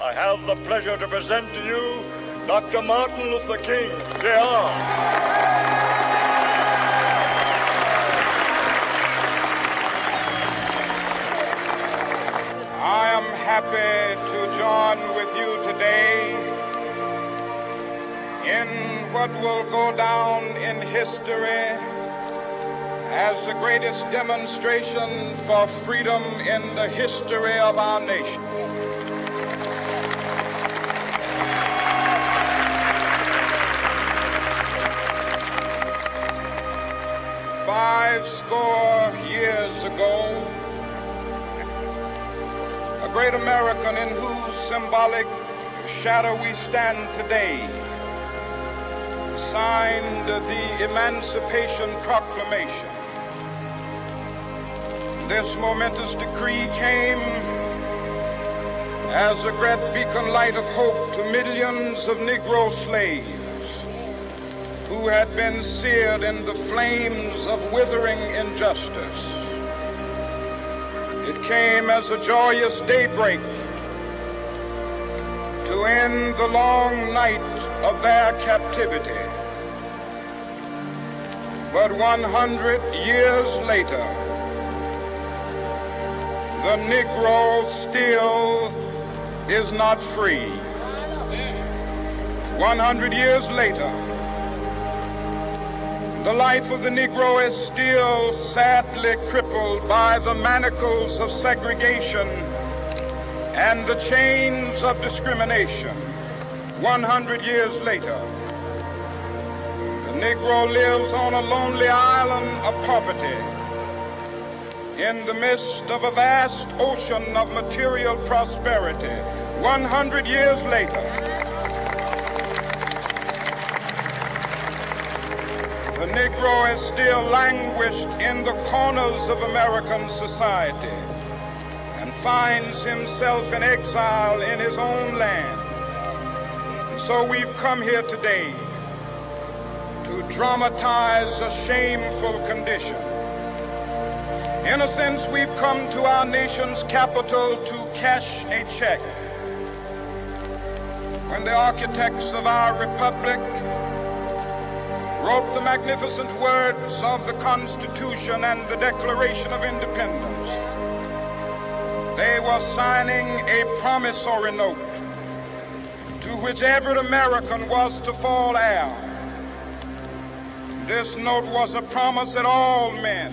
I have the pleasure to present to you Dr. Martin Luther King, Jr. I am happy to join with you today in what will go down in history as the greatest demonstration for freedom in the history of our nation. Five score years ago, a great American in whose symbolic shadow we stand today signed the Emancipation Proclamation. This momentous decree came as a great beacon light of hope to millions of Negro slaves who had been seared in the flames of withering injustice. It came as a joyous daybreak to end the long night of their captivity. But 100 years later, the Negro still is not free. 100 years later, the life of the Negro is still sadly crippled by the manacles of segregation and the chains of discrimination. 100 years later, the Negro lives on a lonely island of poverty in the midst of a vast ocean of material prosperity. 100 years later, the Negro is still languished in the corners of American society and finds himself in exile in his own land. And so we've come here today to dramatize a shameful condition. In a sense, we've come to our nation's capital to cash a check. When the architects of our republic wrote the magnificent words of the Constitution and the Declaration of Independence, they were signing a promissory note to which every American was to fall heir. This note was a promise that all men,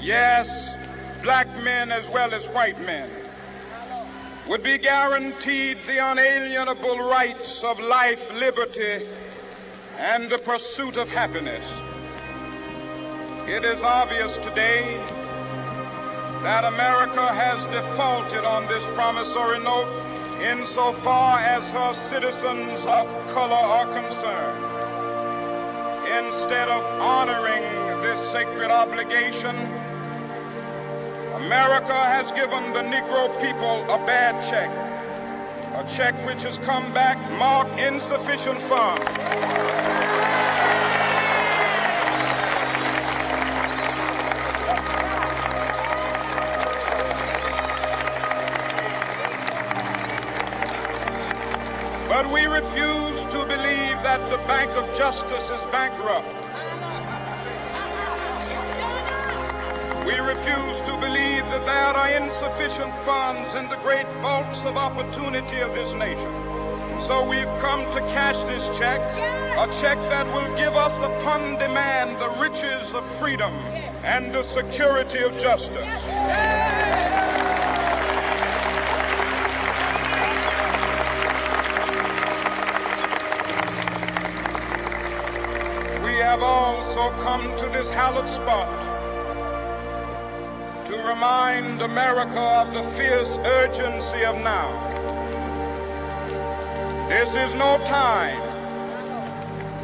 yes, black men as well as white men, would be guaranteed the unalienable rights of life, liberty, and the pursuit of happiness. It is obvious today that America has defaulted on this promissory note insofar as her citizens of color are concerned. Instead of honoring this sacred obligation, America has given the Negro people a bad check, a check which has come back marked insufficient funds. But we refuse to believe that the Bank of Justice is bankrupt. We refuse to believe that there are insufficient funds in the great vaults of opportunity of this nation. So we've come to cash this check, a check that will give us upon demand the riches of freedom and the security of justice. We have also come to this hallowed spot to remind America of the fierce urgency of now. This is no time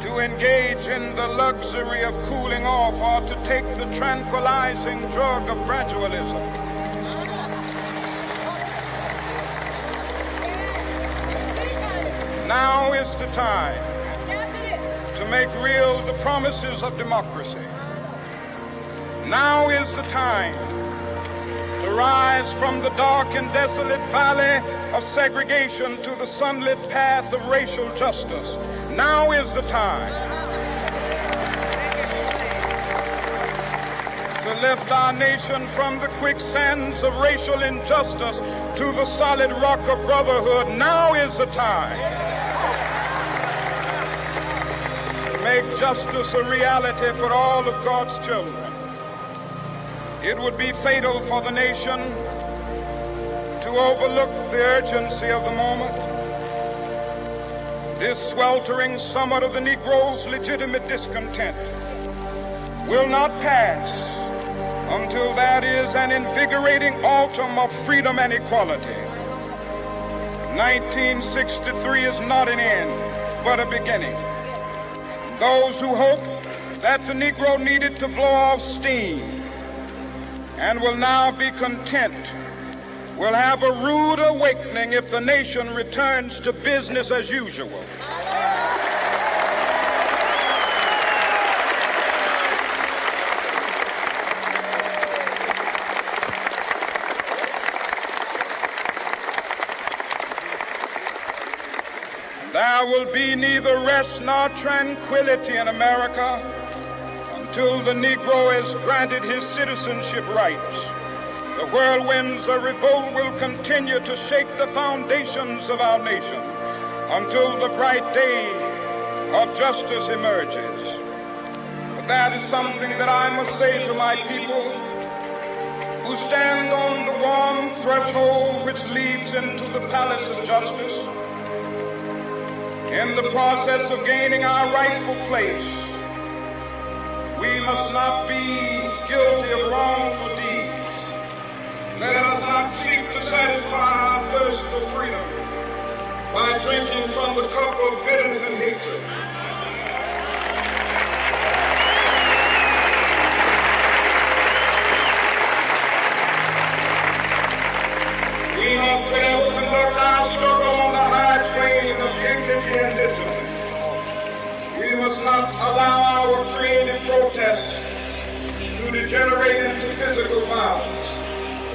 to engage in the luxury of cooling off or to take the tranquilizing drug of gradualism. Now is the time to make real the promises of democracy. Now is the time to rise from the dark and desolate valley of segregation to the sunlit path of racial justice. Now is the time to lift our nation from the quicksands of racial injustice to the solid rock of brotherhood. Now is the time to make justice a reality for all of God's children. It would be fatal for the nation to overlook the urgency of the moment. This sweltering summit of the Negro's legitimate discontent will not pass until that is an invigorating autumn of freedom and equality. 1963 is not an end, but a beginning. Those who hope that the Negro needed to blow off steam and will now be content will have a rude awakening if the nation returns to business as usual. There will be neither rest nor tranquility in America until the Negro is granted his citizenship rights. The whirlwinds of revolt will continue to shake the foundations of our nation until the bright day of justice emerges. But that is something that I must say to my people who stand on the warm threshold which leads into the palace of justice. In the process of gaining our rightful place, we must not be guilty of wrongful deeds. Let us not seek to satisfy our thirst for freedom by drinking from the cup of bitterness and hatred. We must forever conduct our struggle on the high plane of dignity and discipline. We must not allow our creative protest to degenerate into physical violence.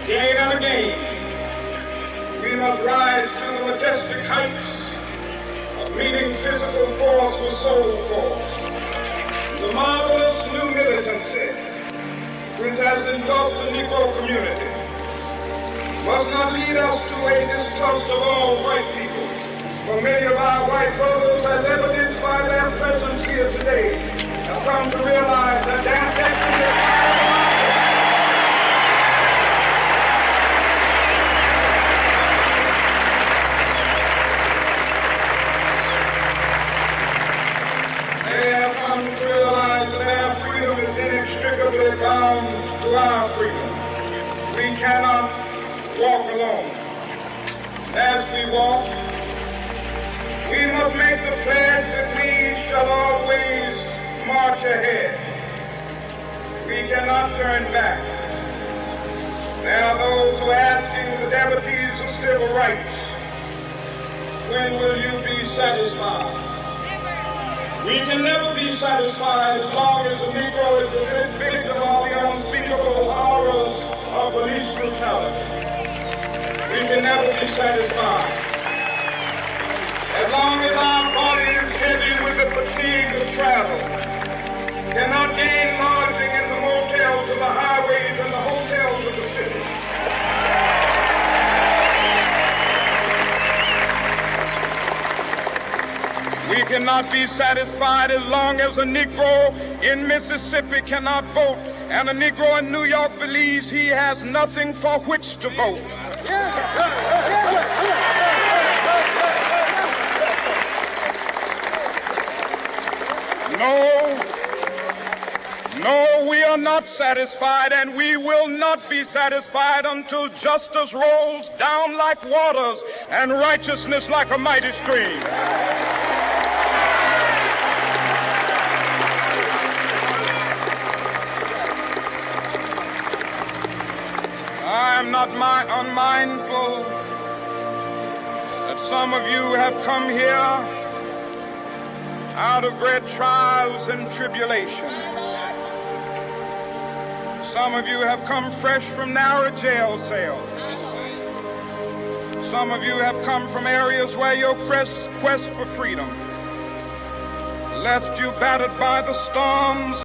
Again and again, we must rise to the majestic heights of meeting physical force with soul force. The marvelous new militancy which has engulfed the Negro community must not lead us to a distrust of all white people. For many of our white brothers, as evidenced by their presence here today, have come to realize that their destiny is inextricably bound to our freedom. We cannot walk alone. As we walk, we must make the pledge that we shall always march ahead. We cannot turn back. There are those who are asking the devotees of civil rights, when will you be satisfied? We can never be satisfied as long as the Negro is a victim of the unspeakable horrors of police brutality. We can never be satisfied as long as our body is heavy with the fatigue of travel, cannot gain lodging in the motels of the highways and the hotels of the city. We cannot be satisfied as long as a Negro in Mississippi cannot vote and a Negro in New York believes he has nothing for which to vote. No, we are not satisfied, and we will not be satisfied until justice rolls down like waters and righteousness like a mighty stream. I am not unmindful that some of you have come here out of great trials and tribulations. Some of you have come fresh from narrow jail cells. Some of you have come from areas where your quest for freedom left you battered by the storms